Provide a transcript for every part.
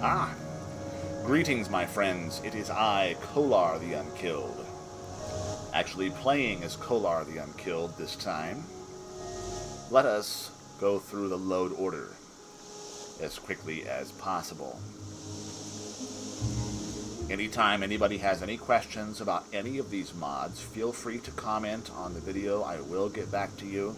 Ah, greetings, my friends. It is I, Kohlar the Unkilled. Actually playing as Kohlar the Unkilled this time. Let us go through the load order as quickly as possible. Anytime anybody has any questions about any of these mods, feel free to comment on the video. I will get back to you.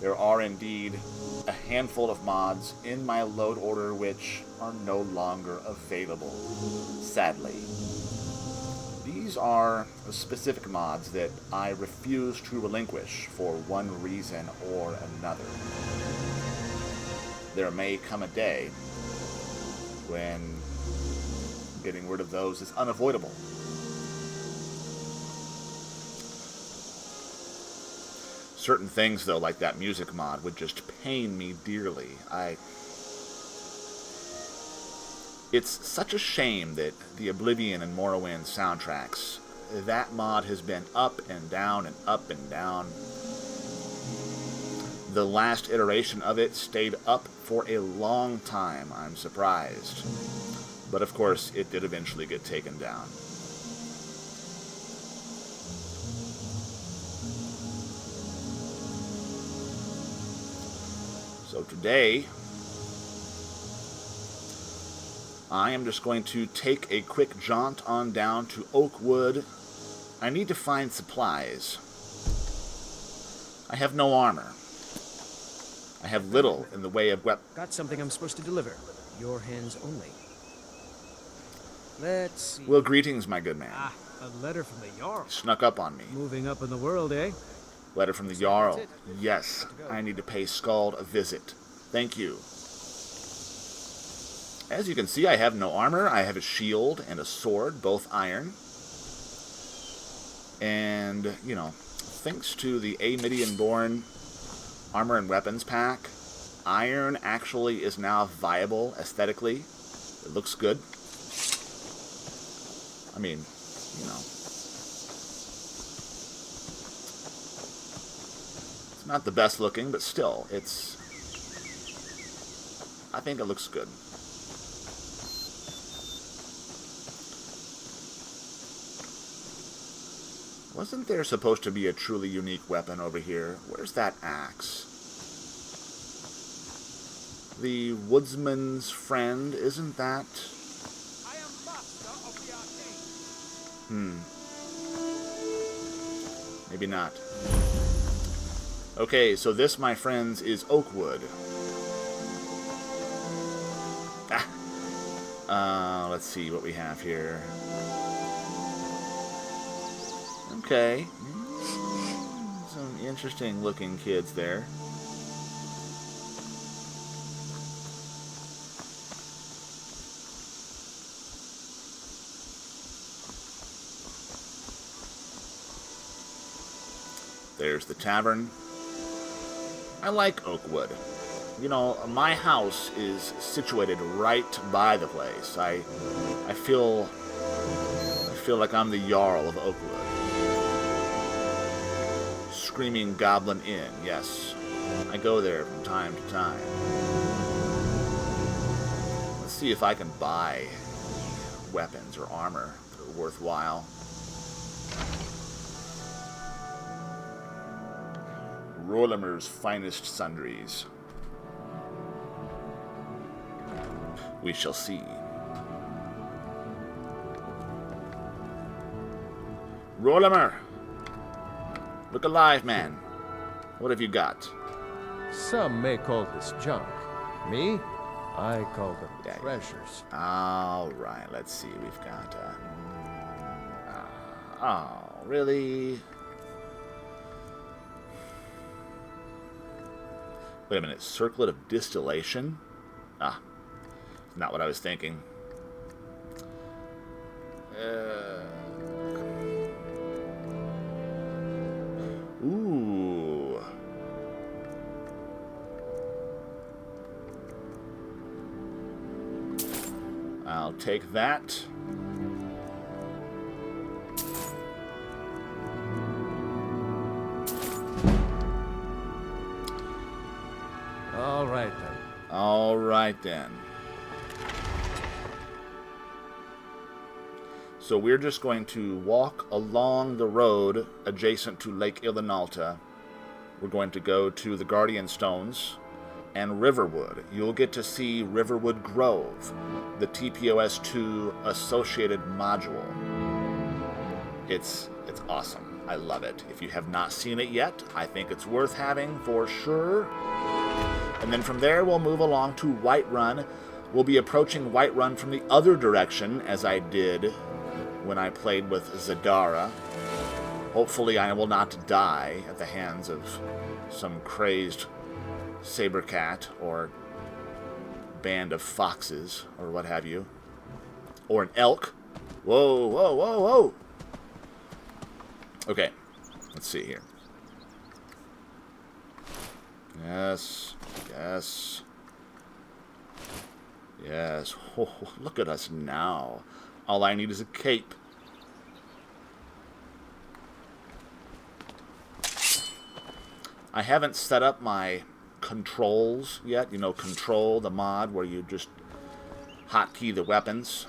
There are indeed a handful of mods in my load order which are no longer available, sadly. These are specific mods that I refuse to relinquish for one reason or another. There may come a day when getting rid of those is unavoidable. Certain things, though, like that music mod, would just pain me dearly. It's such a shame that the Oblivion and Morrowind soundtracks, that mod has been up and down and up and down. The last iteration of it stayed up for a long time, I'm surprised. But of course, it did eventually get taken down. So today, I am just going to take a quick jaunt on down to Oakwood. I need to find supplies. I have no armor. I have little in the way of weapons. Got something I'm supposed to deliver. Your hands only. Let's see. Well, greetings, my good man. Ah, a letter from the Jarl. Snuck up on me. Moving up in the world, eh? Letter from the Jarl. Yes, I need to pay Skald a visit. Thank you. As you can see, I have no armor. I have a shield and a sword, both iron. And, you know, thanks to the Amidian-born armor and weapons pack, iron actually is now viable aesthetically. It looks good. I mean, you know. It's not the best looking, but still, I think it looks good. Wasn't there supposed to be a truly unique weapon over here? Where's that axe? The woodsman's friend, isn't that? I am master of the arcane. Maybe not. Okay, so this, my friends, is Oakwood. Let's see what we have here. Okay. Some interesting looking kids there. There's the tavern. I like Oakwood. You know, my house is situated right by the place. I feel like I'm the Jarl of Oakwood. Screaming Goblin Inn, yes. I go there from time to time. Let's see if I can buy weapons or armor that are worthwhile. Rolimer's finest sundries. We shall see. Rolimer! Look alive, man. What have you got? Some may call this junk. Me? I call them treasures. Alright, let's see. We've got, oh, really? Wait a minute. Circlet of distillation? Ah. Not what I was thinking. Ooh. I'll take that. All right, then. All right, then. So we're just going to walk along the road adjacent to Lake Ilinalta. We're going to go to the Guardian Stones and Riverwood. You'll get to see Riverwood Grove, the TPOS2 associated module. It's awesome. I love it. If you have not seen it yet, I think it's worth having for sure. And then from there, we'll move along to Whiterun. We'll be approaching Whiterun from the other direction, as I did when I played with Zadara. Hopefully I will not die at the hands of some crazed saber cat or band of foxes or what have you. Or an elk. Whoa, whoa, whoa, whoa! Okay, let's see here. Yes, yes, yes. Oh, look at us now. All I need is a cape. I haven't set up my controls yet. You know, control, the mod where you just hotkey the weapons.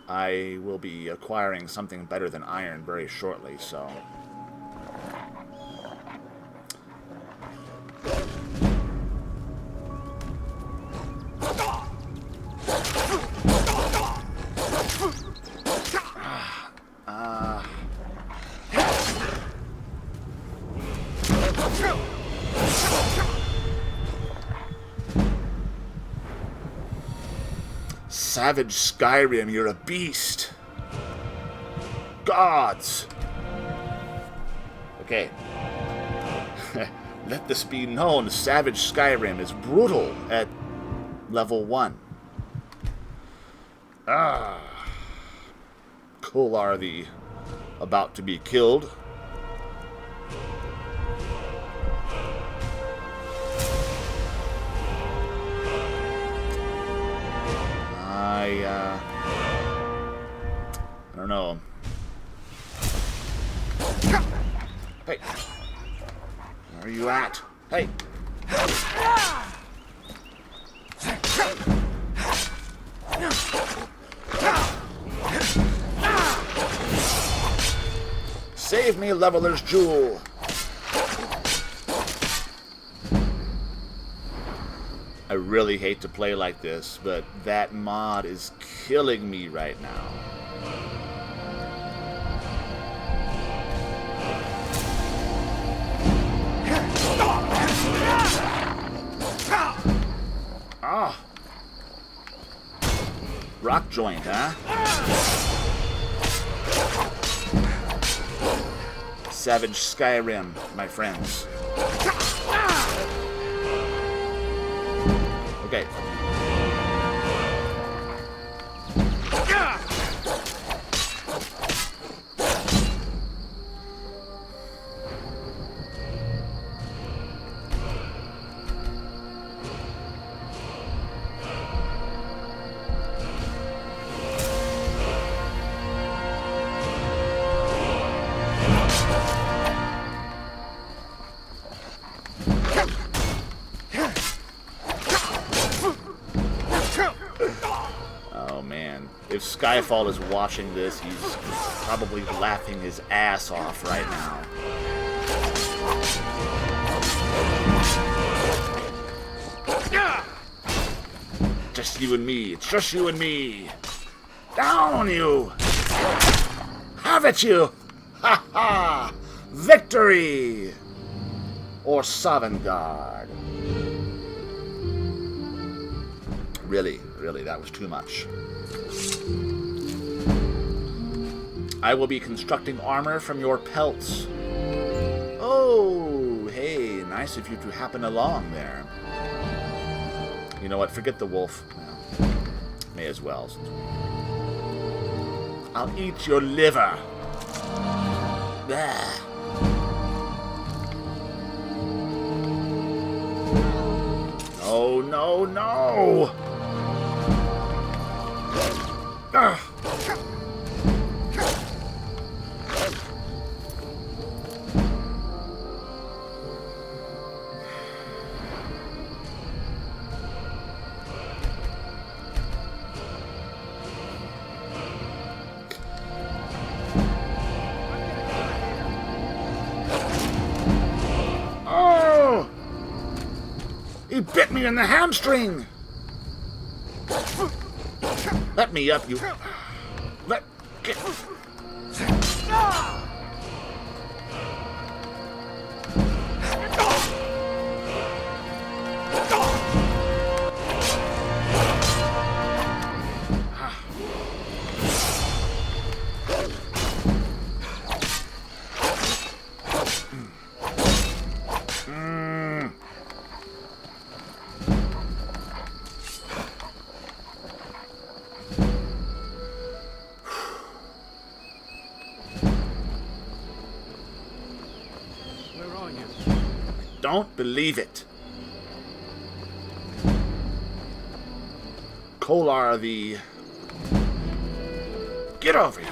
I will be acquiring something better than iron very shortly, so... Savage Skyrim, you're a beast. Gods. Okay. Let this be known, Savage Skyrim is brutal at level 1. Kohlar the about to be killed. I don't know. Hey. Where are you at? Hey. Save me, Leveler's Jewel. I really hate to play like this, but that mod is killing me right now. Ah. Rock joint, huh? Savage Skyrim, my friends. Okay. If Skyfall is watching this, he's probably laughing his ass off right now. Just you and me. It's just you and me. Down on you. Have it, you. Ha ha. Victory. Or Sovngarde. Really, that was too much. I will be constructing armor from your pelts. Oh, hey, nice of you to happen along there. You know what, forget the wolf. Well, may as well. I'll eat your liver. Bah. No, no, no! Ugh. He bit me in the hamstring! Let me up, you... Get... Where are you? Don't believe it. Kohlar the... Get over here.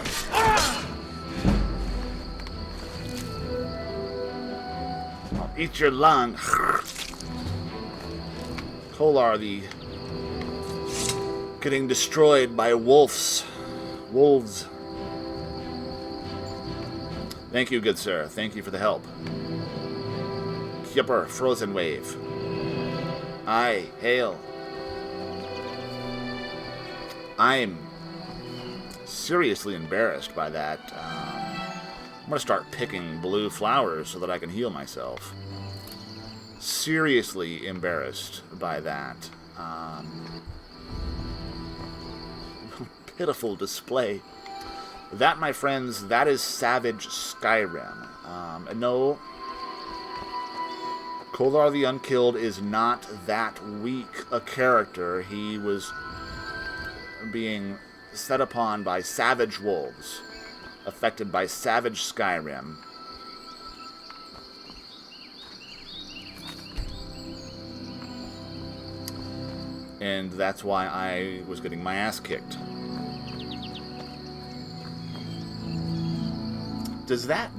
I'll eat your lung. Kohlar the... Getting destroyed by wolves. Wolves. Thank you, good sir. Thank you for the help. Kipper, frozen wave. Aye, hail. I'm seriously embarrassed by that. I'm gonna start picking blue flowers so that I can heal myself. Seriously embarrassed by that. Pitiful display. That, my friends, that is Savage Skyrim. And no, Kohlar the Unkilled is not that weak a character. He was being set upon by savage wolves, affected by Savage Skyrim. And that's why I was getting my ass kicked. Does that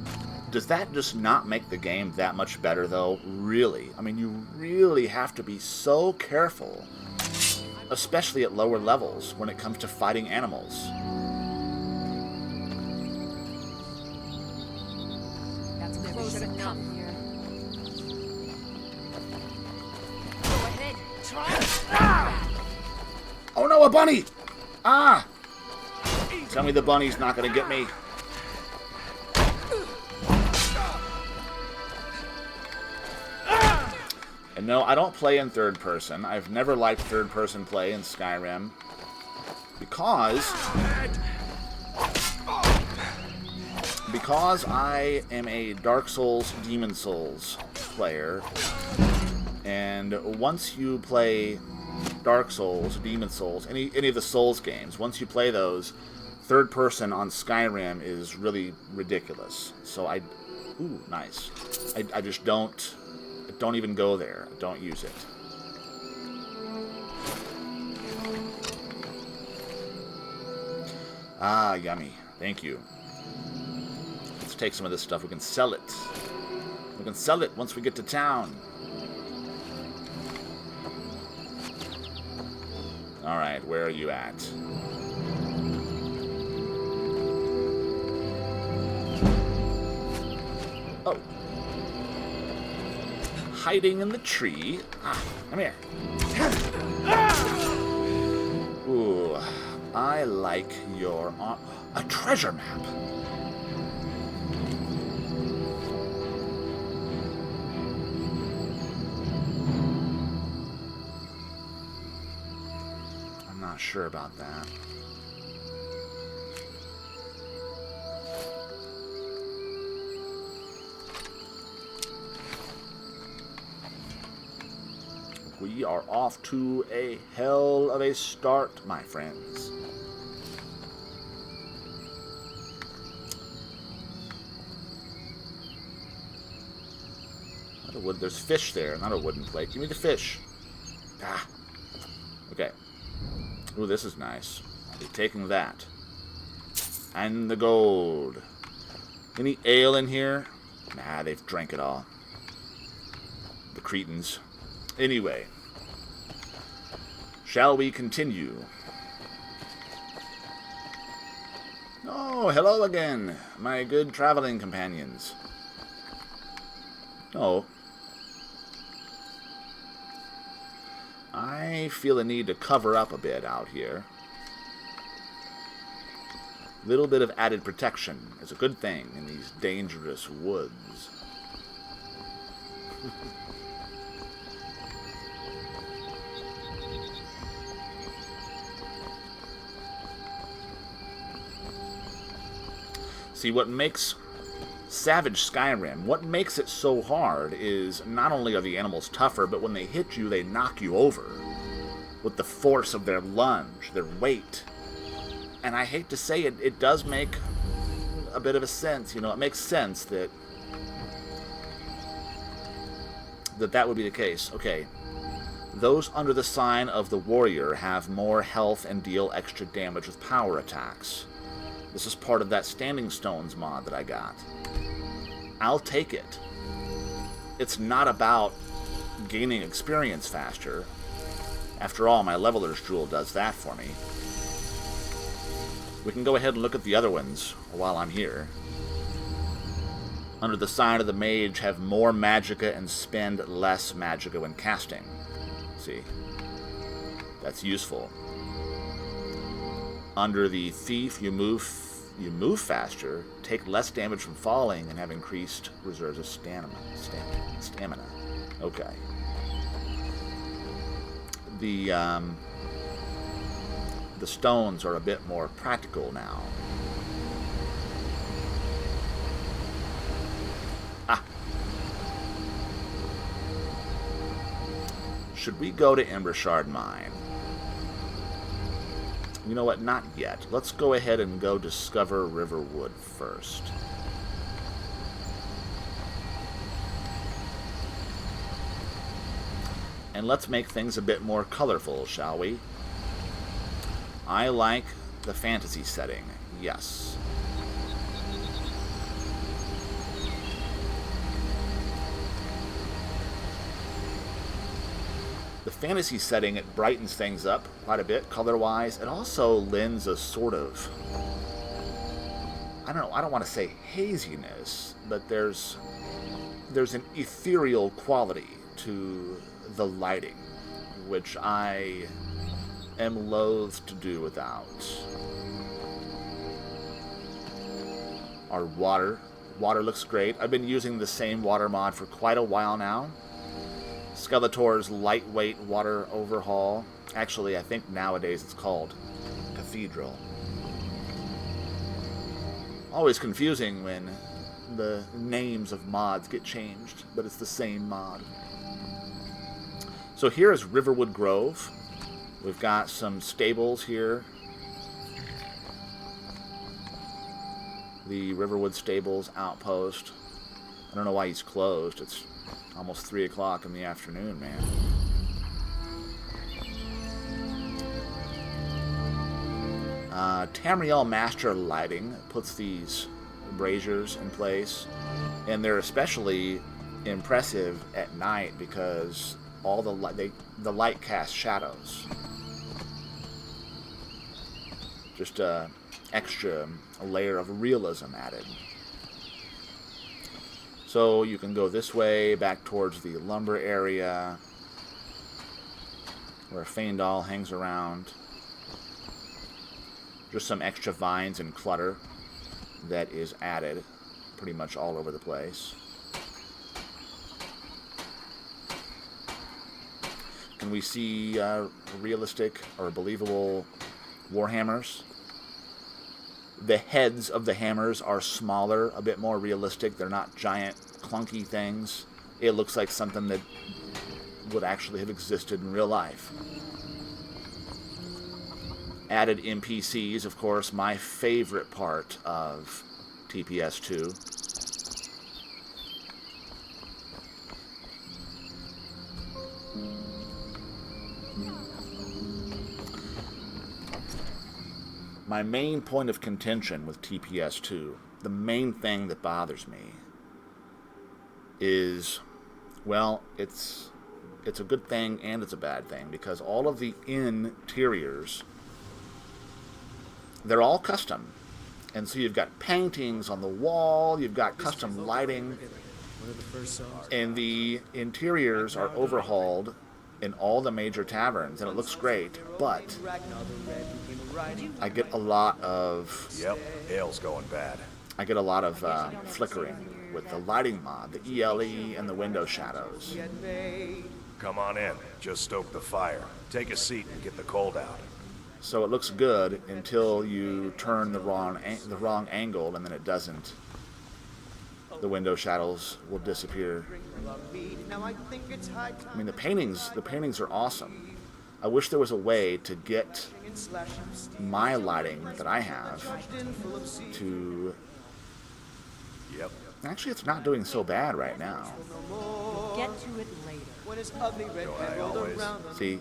just not make the game that much better, though? Really? I mean, you really have to be so careful, especially at lower levels, when it comes to fighting animals. That's close enough here. Go ahead, try. Oh no, a bunny! Ah! Tell me the bunny's not gonna get me. And no, I don't play in third person. I've never liked third person play in Skyrim because I am a Dark Souls, Demon Souls player, and once you play Dark Souls, Demon Souls, any of the Souls games, once you play those, third person on Skyrim is really ridiculous. So ooh, nice. I just don't even go there. Don't use it. Ah, yummy. Thank you. Let's take some of this stuff. We can sell it. We can sell it once we get to town. Alright, where are you at? Oh. Hiding in the tree. Ah, come here. Ooh, I like your... a treasure map. I'm not sure about that. We are off to a hell of a start, my friends. Not a wood. There's fish there, not a wooden plate. Give me the fish. Ah. Okay. Ooh, this is nice. I'll be taking that. And the gold. Any ale in here? Nah, they've drank it all. The Cretans. Anyway, shall we continue? Oh, hello again, my good traveling companions. Oh. I feel a need to cover up a bit out here. Little bit of added protection is a good thing in these dangerous woods. See, what makes Savage Skyrim, what makes it so hard is not only are the animals tougher, but when they hit you, they knock you over with the force of their lunge, their weight. And I hate to say it, it does make a bit of a sense, you know, it makes sense that that would be the case. Okay, those under the sign of the warrior have more health and deal extra damage with power attacks. This is part of that Standing Stones mod that I got. I'll take it. It's not about gaining experience faster. After all, my Leveler's Jewel does that for me. We can go ahead and look at the other ones while I'm here. Under the sign of the mage, have more magicka and spend less magicka when casting. See? That's useful. Under the thief, you move faster, take less damage from falling, and have increased reserves of stamina. Okay. The stones are a bit more practical now. Ah. Should we go to Embershard Mine? You know what? Not yet. Let's go ahead and go discover Riverwood first. And let's make things a bit more colorful, shall we? I like the fantasy setting, yes. The fantasy setting, it brightens things up quite a bit color-wise. It also lends a sort of, I don't want to say haziness, but there's an ethereal quality to the lighting, which I am loath to do without. Our water looks great. I've been using the same water mod for quite a while now. Skeletor's lightweight water overhaul. Actually, I think nowadays it's called Cathedral. Always confusing when the names of mods get changed, but it's the same mod. So here is Riverwood Grove. We've got some stables here. The Riverwood Stables outpost. I don't know why he's closed. It's almost 3 o'clock in the afternoon, man. Tamriel Master Lighting puts these braziers in place, and they're especially impressive at night because all the light casts shadows. Just a extra layer of realism added. So you can go this way, back towards the lumber area, where Faendal hangs around. Just some extra vines and clutter that is added pretty much all over the place. Can we see realistic or believable warhammers? The heads of the hammers are smaller, a bit more realistic. They're not giant, clunky things. It looks like something that would actually have existed in real life. Added NPCs, of course, my favorite part of TPS2. My main point of contention with TPS2, the main thing that bothers me, is, well, it's a good thing and it's a bad thing, because all of the interiors, they're all custom. And so you've got paintings on the wall, you've got custom lighting, and the interiors are overhauled in all the major taverns, and it looks great, but I get a lot of... Yep, ale's going bad. I get a lot of flickering with the lighting mod, the ELE, and the window shadows. Come on in. Just stoke the fire. Take a seat and get the cold out. So it looks good until you turn the wrong angle, and then it doesn't. The window shadows will disappear. I mean, the paintings are awesome. I wish there was a way to get my lighting that I have to... Yep. Actually, it's not doing so bad right now. Get to it later. Don't I always? See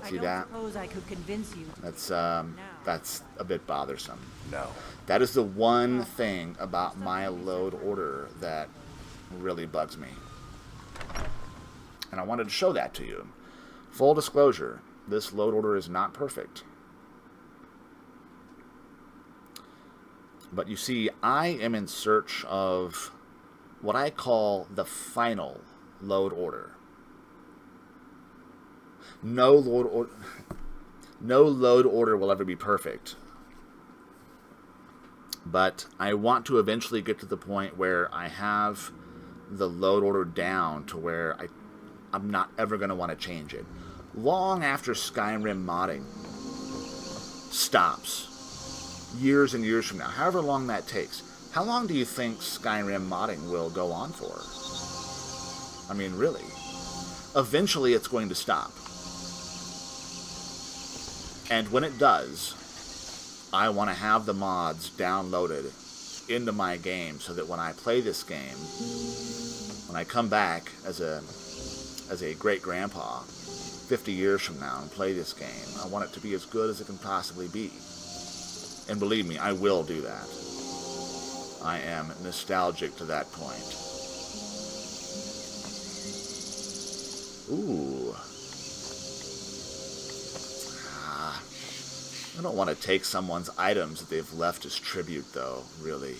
I don't that? suppose I could convince you. That's a bit bothersome. No. That is the one thing about my load order that really bugs me. And I wanted to show that to you. Full disclosure, this load order is not perfect. But you see, I am in search of what I call the final load order. No load order will ever be perfect. But I want to eventually get to the point where I have the load order down to where I'm not ever going to want to change it. Long after Skyrim modding stops, years and years from now, however long that takes, how long do you think Skyrim modding will go on for? I mean, really. Eventually it's going to stop. And when it does, I want to have the mods downloaded into my game so that when I play this game, when I come back as a great-grandpa 50 years from now and play this game, I want it to be as good as it can possibly be. And believe me, I will do that. I am nostalgic to that point. Ooh. I don't want to take someone's items that they've left as tribute, though, really.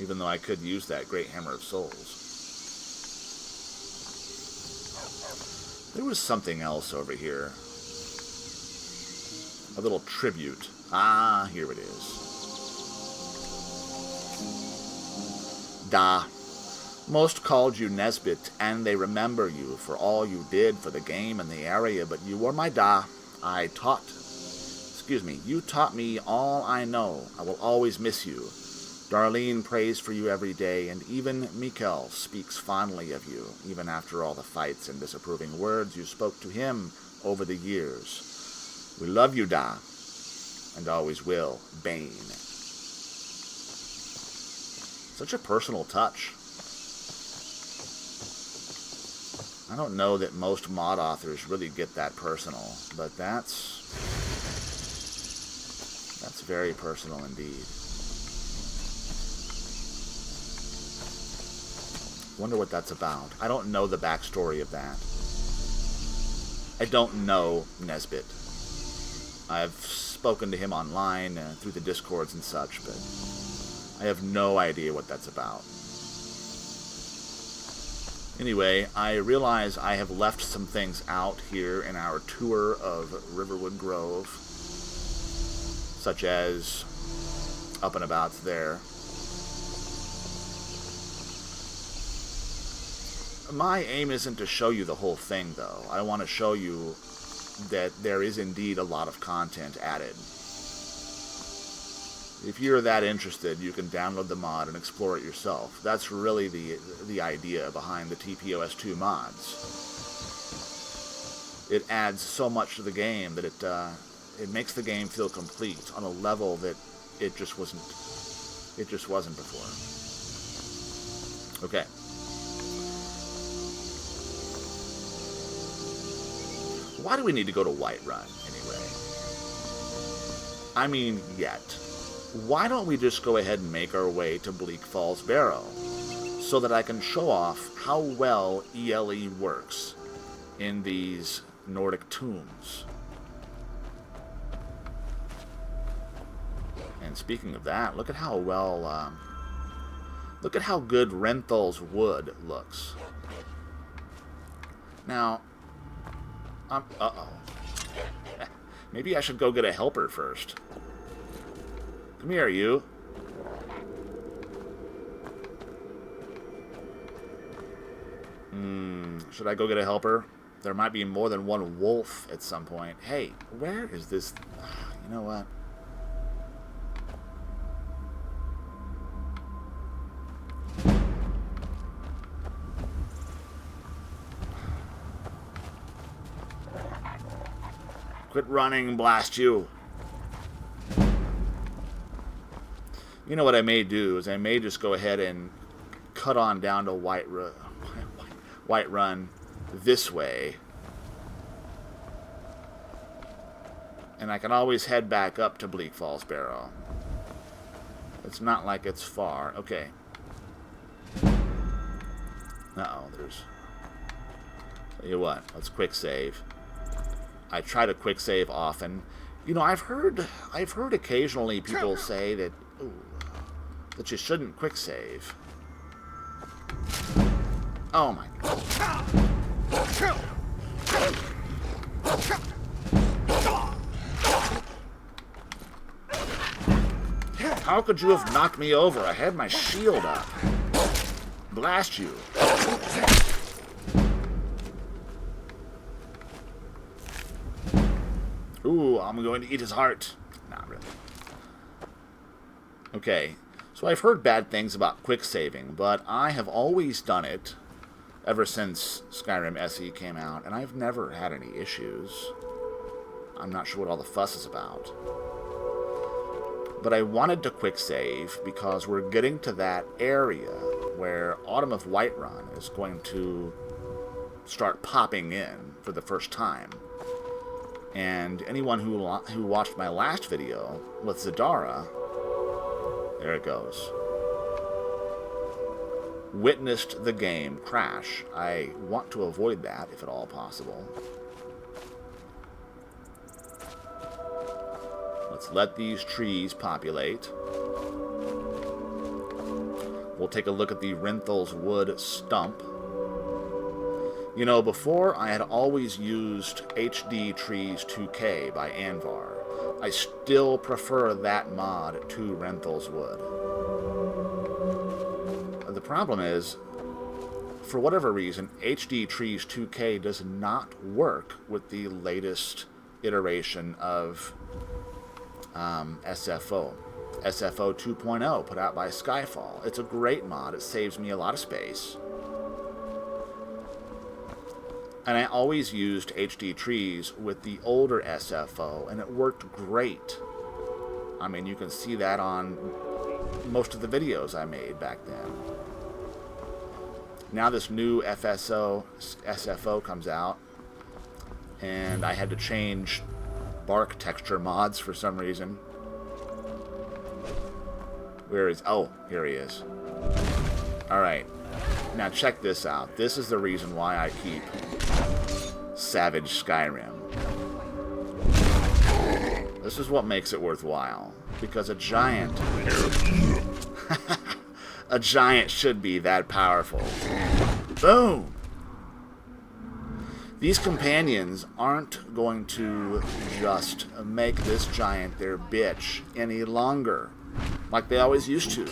Even though I could use that Great Hammer of Souls. There was something else over here. A little tribute. Ah, here it is. Da. Most called you Nesbit, and they remember you for all you did for the game and the area, but you were my Da. You taught me all I know. I will always miss you. Darlene prays for you every day, and even Mikkel speaks fondly of you, even after all the fights and disapproving words you spoke to him over the years. We love you, Da, and always will. Bane. Such a personal touch. I don't know that most mod authors really get that personal, but that's very personal indeed. Wonder what that's about. I don't know the backstory of that. I don't know Nesbit. I've spoken to him online through the Discords and such, but I have no idea what that's about. Anyway, I realize I have left some things out here in our tour of Riverwood Grove, such as up and abouts there. My aim isn't to show you the whole thing, though. I want to show you that there is indeed a lot of content added. If you're that interested, you can download the mod and explore it yourself. That's really the idea behind the TPOS2 mods. It adds so much to the game that it makes the game feel complete on a level that it just wasn't before. Okay. Why do we need to go to Whiterun, anyway? I mean, yet. Why don't we just go ahead and make our way to Bleak Falls Barrow, so that I can show off how well ELE works in these Nordic tombs. And speaking of that, look at how well Look at how good Renthal's wood looks. Now, uh-oh. Maybe I should go get a helper first. Come here, you. Should I go get a helper? There might be more than one wolf at some point. Hey, where is this? You know what? Quit running, blast you. You know what I may do is I may just go ahead and cut on down to White Run this way. And I can always head back up to Bleak Falls Barrow. It's not like it's far. Okay. Uh-oh, there's... Tell you what, let's quick save. I try to quick save often. You know, I've heard occasionally people say that that you shouldn't quick save. Oh my God. How could you have knocked me over? I had my shield up. Blast you. Ooh, I'm going to eat his heart. Not really. Okay, so I've heard bad things about quick saving, but I have always done it ever since Skyrim SE came out, and I've never had any issues. I'm not sure what all the fuss is about. But I wanted to quick save because we're getting to that area where Autumn of Whiterun is going to start popping in for the first time. And anyone who watched my last video with Zadara, there it goes, witnessed the game crash. I want to avoid that if at all possible. Let's let these trees populate. We'll take a look at the Renthal's Wood stump. You know, before I had always used HD Trees 2K by Anvar. I still prefer that mod to Renthal's Wood. The problem is, for whatever reason, HD Trees 2K does not work with the latest iteration of SFO. SFO 2.0 put out by Skyfall. It's a great mod. It saves me a lot of space. And I always used HD Trees with the older SFO, and it worked great. I mean, you can see that on most of the videos I made back then. Now this new SFO comes out, and I had to change bark texture mods for some reason. Where is... Oh, here he is. Alright. Now check this out. This is the reason why I keep Savage Skyrim. This is what makes it worthwhile. Because a giant... a giant should be that powerful. Boom! These companions aren't going to just make this giant their bitch any longer. Like they always used to.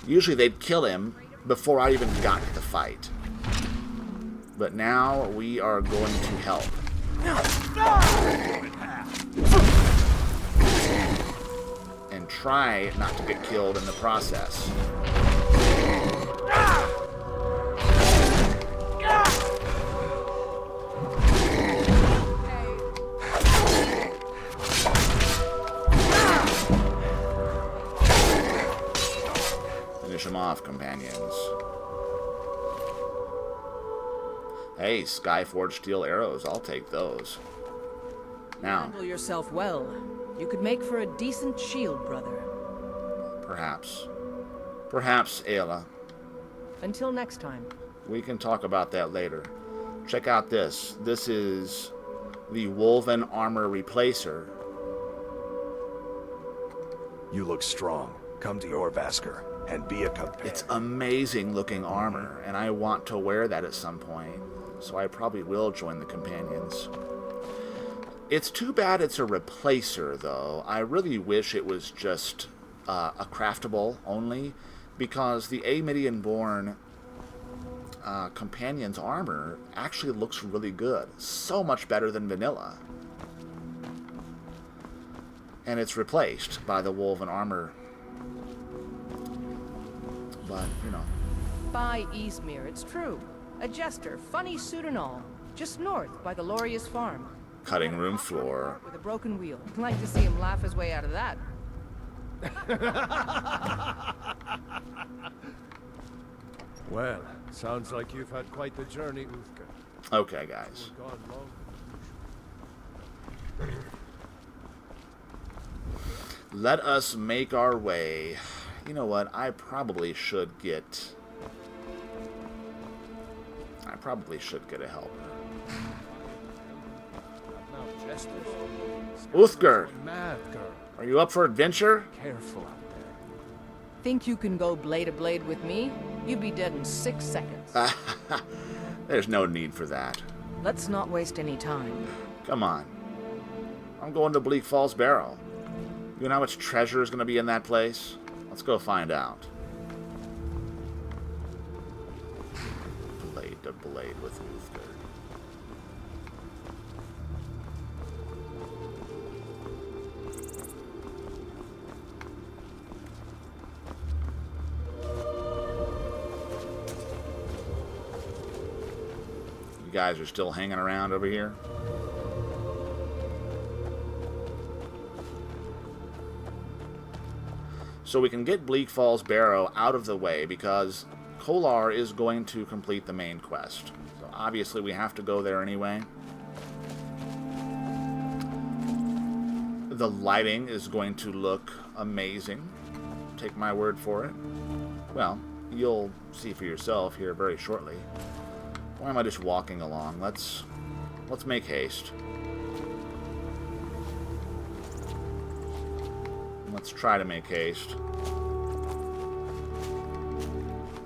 Usually they'd kill him before I even got to the fight. But now we are going to help. And try not to get killed in the process. Finish them off, companions. Hey, Skyforged steel arrows. I'll take those. Now, handle yourself well. You could make for a decent shield, brother. perhaps. Perhaps, Ayla. Until next time. We can talk about that later. Check out this. This is the Woven Armor Replacer. You look strong. Come to your Vasker. and be a companion. It's amazing looking armor, and I want to wear that at some point, so I probably will join the companions. It's too bad it's a replacer, though. I really wish it was just a craftable only, because the Amidian-born companion's armor actually looks really good. So much better than vanilla. And it's replaced by the woven armor. But, you know. By Eastmere, it's true. A jester, funny suit and all. Just north by the Lorius farm. Cutting room floor. With a broken wheel. Like to see him laugh his way out of that. Well, sounds like you've had quite the journey, Uthgar. Okay, guys. We're gone long. Let us make our way. You know what? I probably should get a helper. Now, jesters. Uthgar, Mad girl. are you up for adventure? Careful out there. Think you can go blade to blade with me? You'd be dead in 6 seconds. There's no need for that. Let's not waste any time. Come on. I'm going to Bleak Falls Barrow. You know how much treasure is going to be in that place? Let's go find out. Blade to blade with Uthgar. You guys are still hanging around over here? So we can get Bleak Falls Barrow out of the way because Kohlar is going to complete the main quest. So obviously we have to go there anyway. The lighting is going to look amazing. Take my word for it. Well, you'll see for yourself here very shortly. Why am I just walking along? Let's make haste. Let's try to make haste.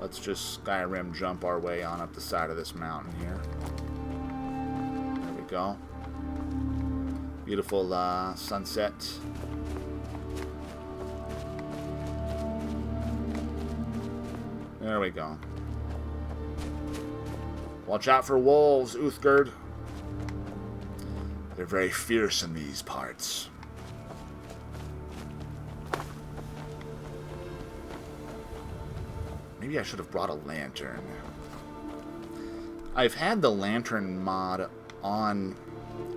Let's just Skyrim jump our way on up the side of this mountain here. There we go. Beautiful sunset. There we go. Watch out for wolves, Uthgar. They're very fierce in these parts. Maybe I should have brought a lantern. I've had the lantern mod on,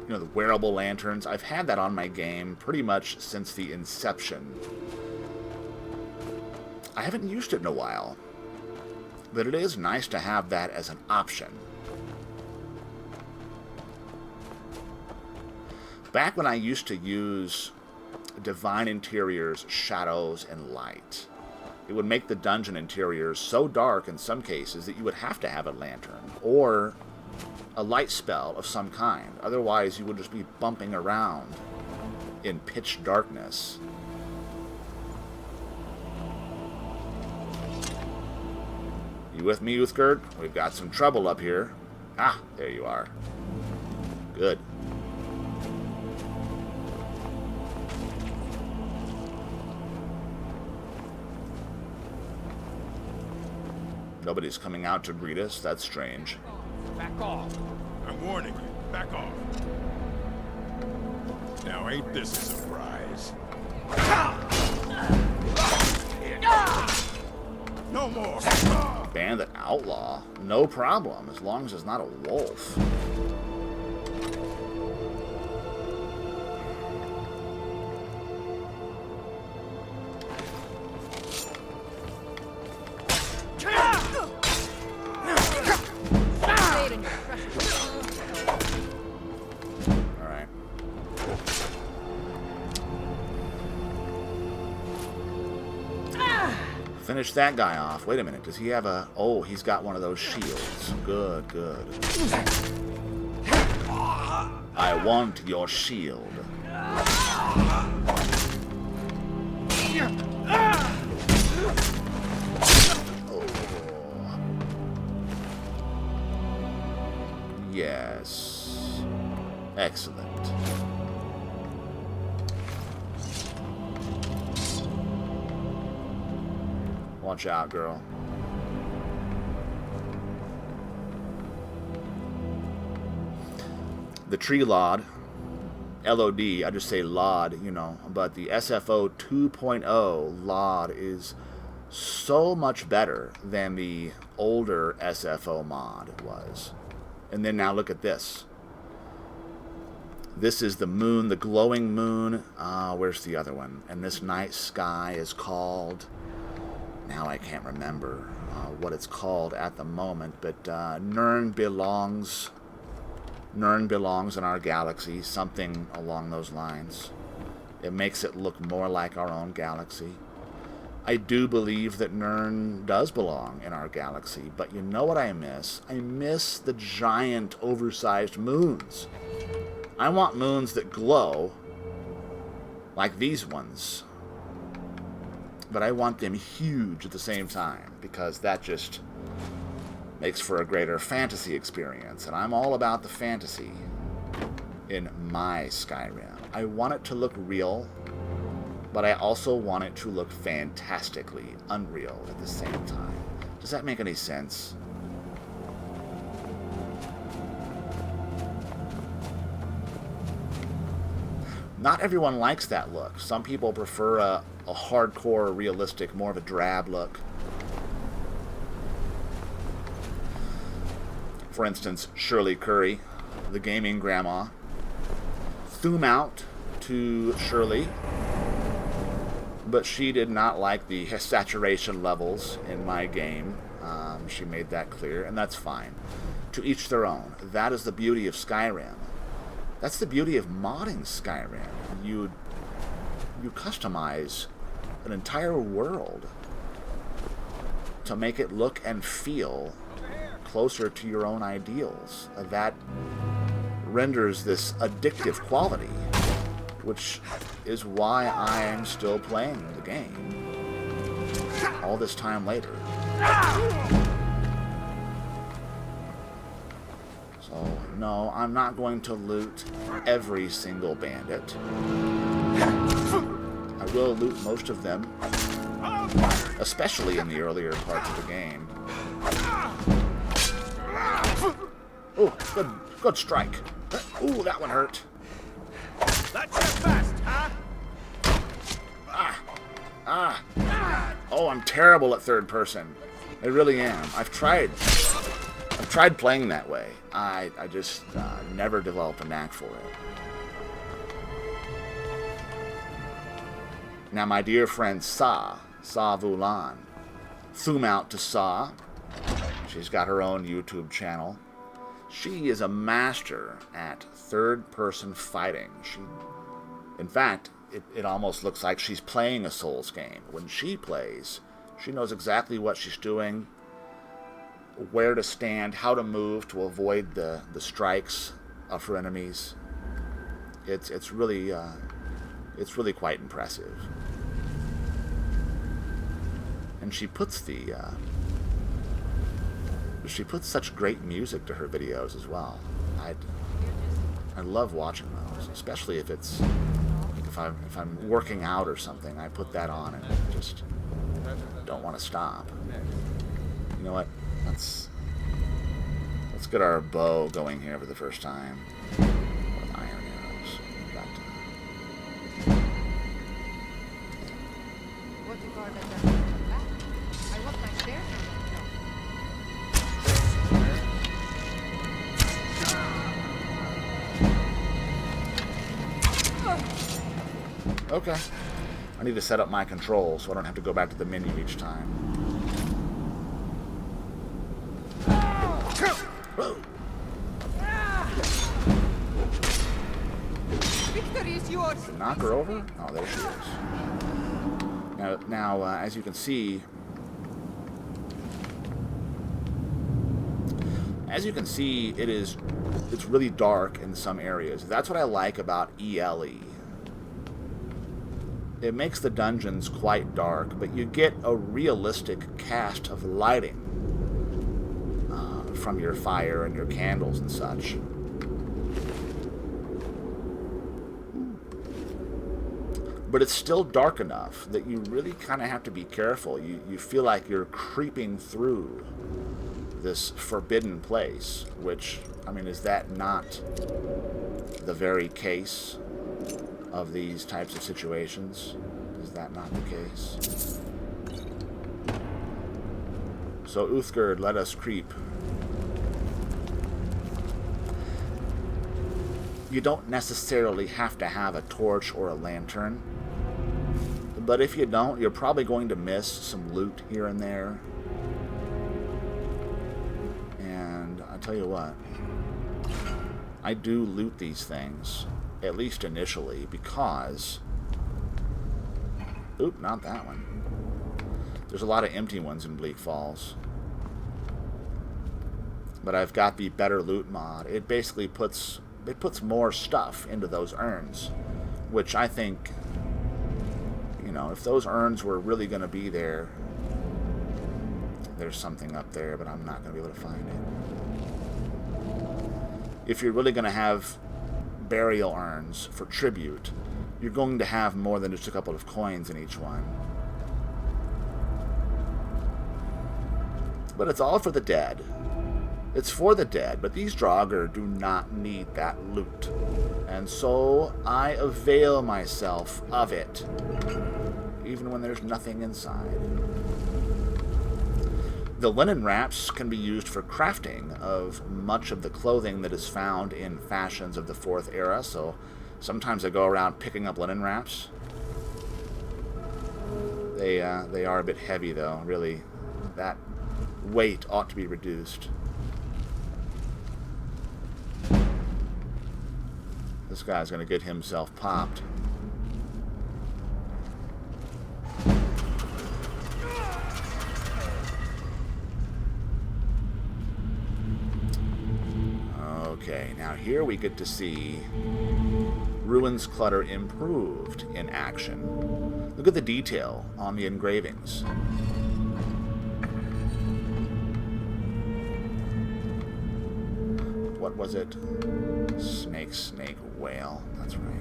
you know, the wearable lanterns. I've had that on my game pretty much since the inception. I haven't used it in a while. But it is nice to have that as an option. Back when I used to use Divine Interior's shadows and light, it would make the dungeon interiors so dark in some cases that you would have to have a lantern or a light spell of some kind. Otherwise, you would just be bumping around in pitch darkness. You with me, Uthgar? We've got some trouble up here. Ah, there you are. Good. Nobody's coming out to greet us. That's strange. Back off. I'm warning you. Back off. Now ain't this a surprise? No more. Bandit outlaw? No problem, as long as it's not a wolf. Alright. Finish that guy off. Wait a minute. Does he have a... Oh, he's got one of those shields. Good, good. I want your shield. Yes. Excellent. Watch out, girl. The tree LOD, LOD, I just say LOD, you know, but the SFO 2.0 LOD is so much better than the older SFO mod was. And then now look at this. This is the moon, the glowing moon. Where's the other one? And this night sky is called... Now I can't remember what it's called at the moment, but Nern belongs in our galaxy, something along those lines. It makes it look more like our own galaxy. I do believe that Nern does belong in our galaxy, but you know what I miss? I miss the giant, oversized moons. I want moons that glow like these ones. But I want them huge at the same time, because that just makes for a greater fantasy experience. And I'm all about the fantasy in my Skyrim. I want it to look real, but I also want it to look fantastically unreal at the same time. Does that make any sense? Not everyone likes that look. Some people prefer a hardcore, realistic, more of a drab look. For instance, Shirley Curry, the gaming grandma. Thumb out to Shirley, but she did not like the saturation levels in my game. She made that clear, and that's fine. To each their own. That is the beauty of Skyrim. That's the beauty of modding Skyrim. You customize an entire world to make it look and feel closer to your own ideals. That renders this addictive quality, which is why I'm still playing the game all this time later. So, no, I'm not going to loot every single bandit. I will loot most of them, especially in the earlier parts of the game. Oh, good strike. Ooh, that one hurt. That's your best, huh? Oh, I'm terrible at third person. I really am. I've tried playing that way. I just never developed a knack for it. Now, my dear friend Sa Vulan, thumb out to Sa. She's got her own YouTube channel. She is a master at third-person fighting. In fact, it almost looks like she's playing a Souls game. When she plays, she knows exactly what she's doing, where to stand, how to move to avoid the strikes of her enemies. It's really quite impressive. And she puts such great music to her videos as well. I love watching those, especially if I'm working out or something. I put that on and I just don't want to stop. You know what? Let's get our bow going here for the first time. With iron arrows. What you call that? I want my share. Okay. I need to set up my controls so I don't have to go back to the menu each time. Whoa. Victory is yours. Knock her over? Oh, there she is. Now, as you can see, it's really dark in some areas. That's what I like about ELE. It makes the dungeons quite dark, but you get a realistic cast of lighting from your fire and your candles and such. But it's still dark enough that you really kind of have to be careful. You feel like you're creeping through this forbidden place, which, I mean, is that not the very case of these types of situations? Is that not the case? So, Uthgerd, let us creep. You don't necessarily have to have a torch or a lantern, but if you don't, you're probably going to miss some loot here and there. And I tell you what, I do loot these things, at least initially, because... Oop, not that one. There's a lot of empty ones in Bleak Falls. But I've got the better loot mod. It basically puts more stuff into those urns, which I think, you know, if those urns were really going to be there, there's something up there, but I'm not going to be able to find it. If you're really going to have burial urns for tribute, you're going to have more than just a couple of coins in each one. But it's all for the dead. It's for the dead, but these Draugr do not need that loot. And so I avail myself of it, even when there's nothing inside. The linen wraps can be used for crafting of much of the clothing that is found in fashions of the 4th era, so sometimes I go around picking up linen wraps. They are a bit heavy, though, really. That weight ought to be reduced. This guy's going to get himself popped. Okay, now here we get to see Ruins Clutter improved in action. Look at the detail on the engravings. What was it? Snake, snake, whale. That's right.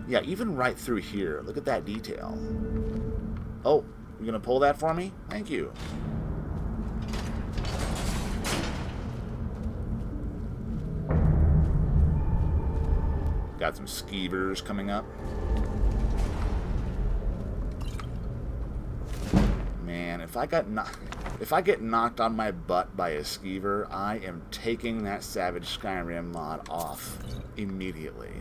Yeah, even right through here. Look at that detail. Oh, you're gonna pull that for me? Thank you. Got some skeevers coming up. Man, if I get knocked on my butt by a skeever, I am taking that Savage Skyrim mod off immediately.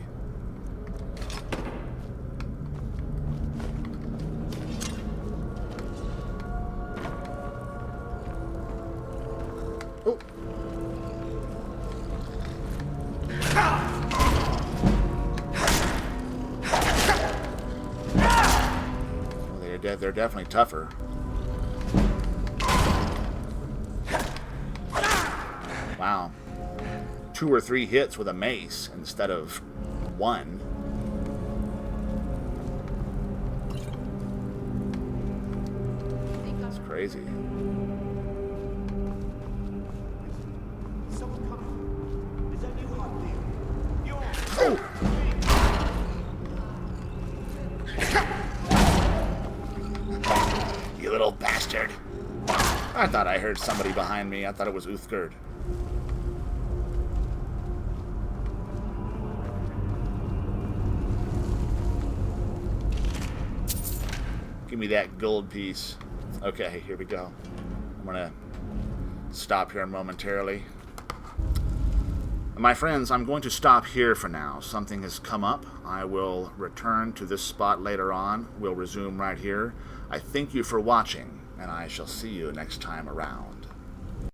Oh. Well, they're definitely tougher. Wow. 2 or 3 hits with a mace instead of 1. That's crazy. Oh! You little bastard. I thought I heard somebody behind me. I thought it was Uthgerd. Give me that gold piece. Okay, here we go. I'm gonna stop here momentarily. My friends, I'm going to stop here for now. Something has come up. I will return to this spot later on. We'll resume right here. I thank you for watching, and I shall see you next time around.